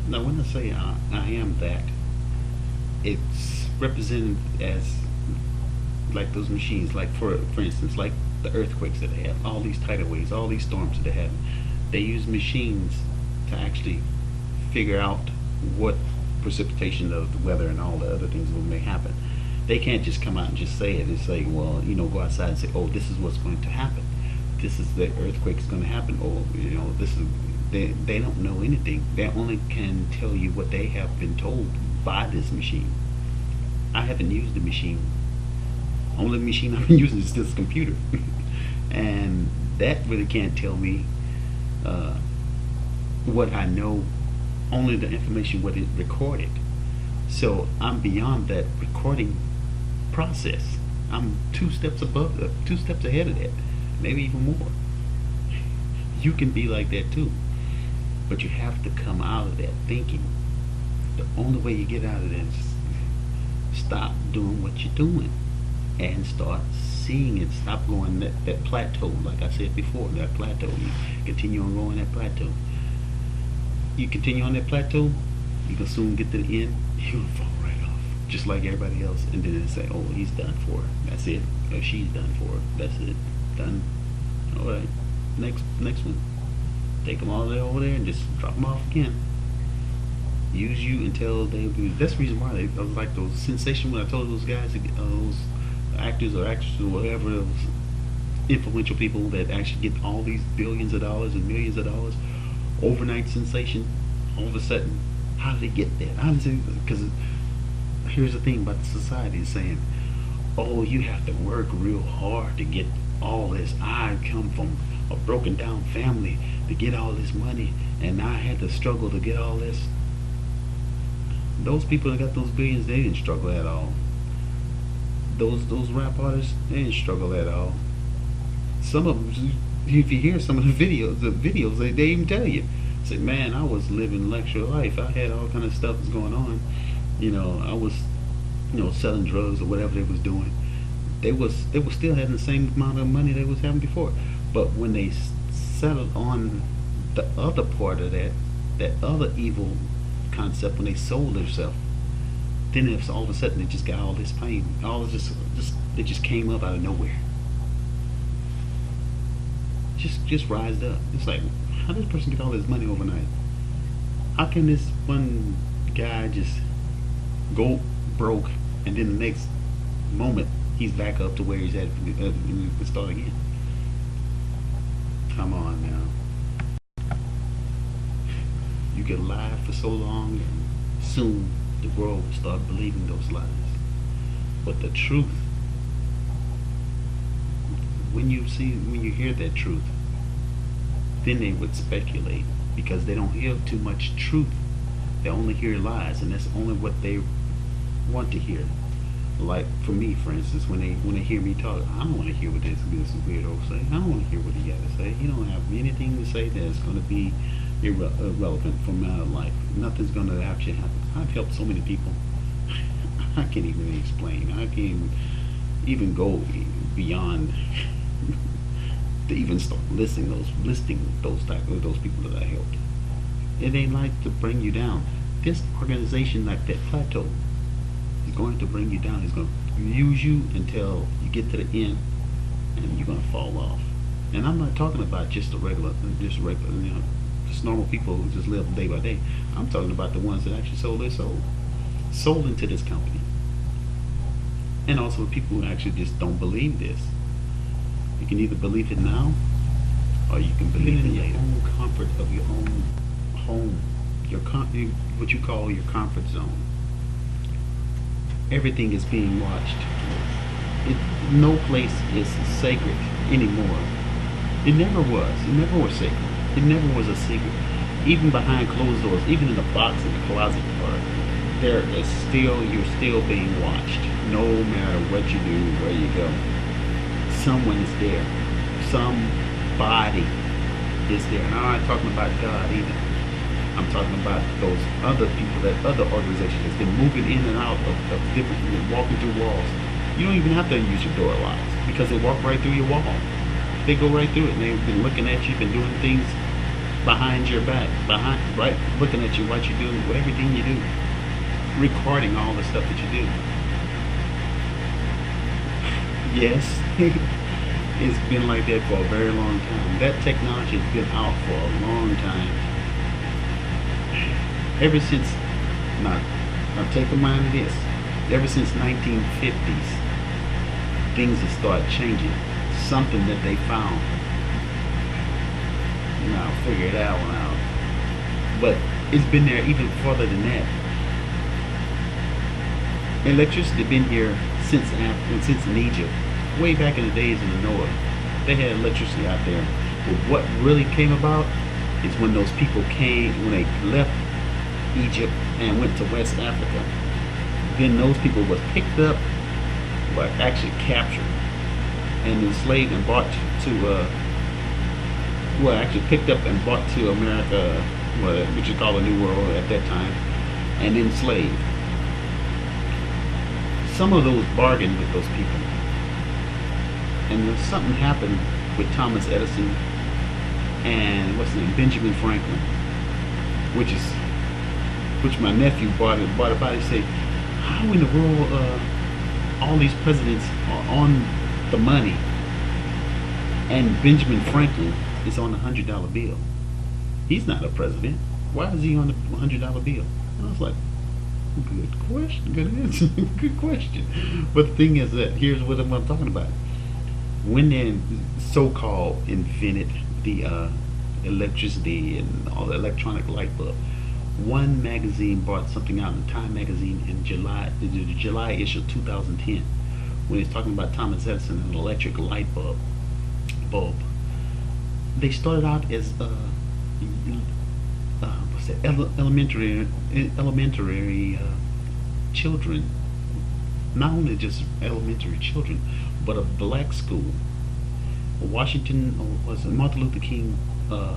Now, when I say I am that, it's represented as like those machines, like for instance, like the earthquakes that they have, all these tidal waves, all these storms that they have. They use machines to actually figure out what precipitation of the weather and all the other things that may happen. They can't just come out and just say it and say, well, go outside and say, oh, this is what's going to happen. This is the earthquake is going to happen. Or this is they don't know anything. They only can tell you what they have been told by this machine. I haven't used the machine. Only machine I've been using is this computer, and that really can't tell me what I know. Only the information what it recorded. So I'm beyond that recording process. I'm 2 steps above, 2 steps ahead of that, maybe even more. You can be like that too, but you have to come out of that thinking. The only way you get out of that is stop doing what you're doing and start seeing it. Stop going that plateau, like I said before, that plateau. You continue on going that plateau. You continue on that plateau, you can soon get to the end, you'll fall right off, just like everybody else. And then they say, oh, he's done for. That's it. Or she's done for. That's it. Done. All right. Next one. Take them all the way over there and just drop them off again. Use you until they. That's the reason why they. I was like those sensation when I told those guys, those actors or actresses or whatever, those influential people that actually get all these billions of dollars and millions of dollars, overnight sensation. All of a sudden, how did they get that? How did they? Because here's the thing about the society is saying, oh, you have to work real hard to get all this. I come from a broken down family to get all this money, and I had to struggle to get all this. Those people that got those billions, they didn't struggle at all. Those rap artists, they didn't struggle at all. Some of them, if you hear some of the videos, they even tell you, say, man, I was living luxury life. I had all kind of stuff that's going on. I was, selling drugs or whatever they was doing. They was still having the same amount of money they was having before. But when they settled on the other part of that other evil concept, when they sold themselves, then it's all of a sudden they just got all this pain. All of just it just came up out of nowhere. Just rised up. It's like, how does this person get all this money overnight? How can this one guy just go broke and then the next moment he's back up to where he's at and start again? Come on now. You get lied for so long, and soon the world will start believing those lies. But the truth, when you hear that truth, then they would speculate, because they don't hear too much truth. They only hear lies, and that's only what they want to hear. Like for me, for instance, when they hear me talk, I don't want to hear what this weirdo say. I don't want to hear what he got to say. He don't have anything to say that's going to be irrelevant for my life. Nothing's going to actually happen. I've helped so many people. I can't even explain. I can't even go beyond to even start listing those people that I helped. It ain't like to bring you down. This organization, like that plateau, is going to bring you down. It's going to use you until you get to the end, and you're going to fall off. And I'm not talking about just just normal people who just live day by day. I'm talking about the ones that actually sold their sold into this company, and also the people who actually just don't believe this. You can either believe it now, or you can believe it in your own comfort of your own home, what you call your comfort zone. Everything is being watched. No place is sacred anymore. It never was. It never was sacred. It never was a secret. Even behind closed doors, even in the box in the closet, you're still being watched. No matter what you do, where you go, someone is there. Somebody is there. And I'm not talking about God either. I'm talking about those other people, that other organization that's been moving in and out of different, walking through walls. You don't even have to use your door locks, because they walk right through your wall. They go right through it, and they've been looking at you, been doing things behind your back, behind, right, looking at you, what you do, what everything you do, recording all the stuff that you do. Yes, it's been like that for a very long time. That technology has been out for a long time. Ever since, now take a mind of this. Ever since 1950s, things have started changing. Something that they found. Now figure it out now. But it's been there even further than that. Electricity been here since in Egypt, way back in the days in the North. They had electricity out there. But what really came about is when those people came, when they left Egypt and went to West Africa. Then those people was picked up, but actually captured and enslaved and brought to actually picked up and brought to America, which is called the New World at that time, and enslaved. Some of those bargained with those people, and then something happened with Thomas Edison and what's his name, Benjamin Franklin, which my nephew brought about. He said, "How in the world all these presidents are on the money, and Benjamin Franklin is on the $100 bill? He's not a president. Why is he on the $100 bill?" And I was like, good question, good answer, good question. But the thing is that here's what I'm talking about. When they so-called invented the electricity and all the electronic light bulb, one magazine brought something out in Time magazine in the July issue of 2010, when it's talking about Thomas Edison and an electric light bulb. They started out as elementary children, not only just elementary children, but a black school, Washington, or was it Martin Luther King? I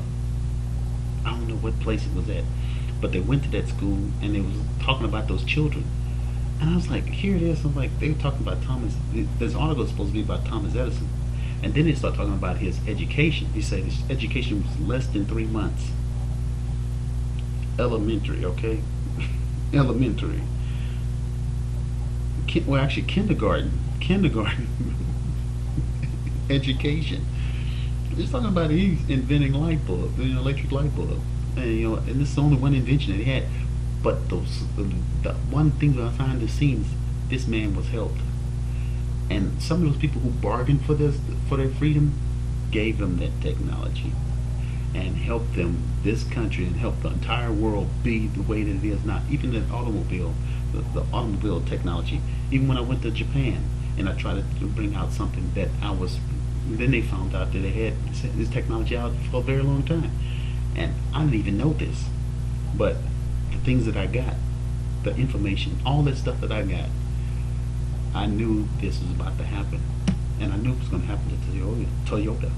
don't know what place it was at, but they went to that school and they was talking about those children. And I was like, here it is. I'm like, they were talking about Thomas. This article is supposed to be about Thomas Edison, and then they start talking about his education. He said his education was less than 3 months. Elementary, okay? Elementary. Well, actually, kindergarten education. He's talking about he's inventing light bulb, electric light bulb, and this is only one invention that he had. But the one thing behind the scenes, this man was helped, and some of those people who bargained for their freedom, gave them that technology, and helped them, this country, and helped the entire world be the way that it is now. Even the automobile, the automobile technology. Even when I went to Japan and I tried to bring out something that then they found out that they had this technology out for a very long time, and I didn't even know this. But the things that I got, the information, all that stuff that I got, I knew this was about to happen, and I knew it was going to happen to Toyota.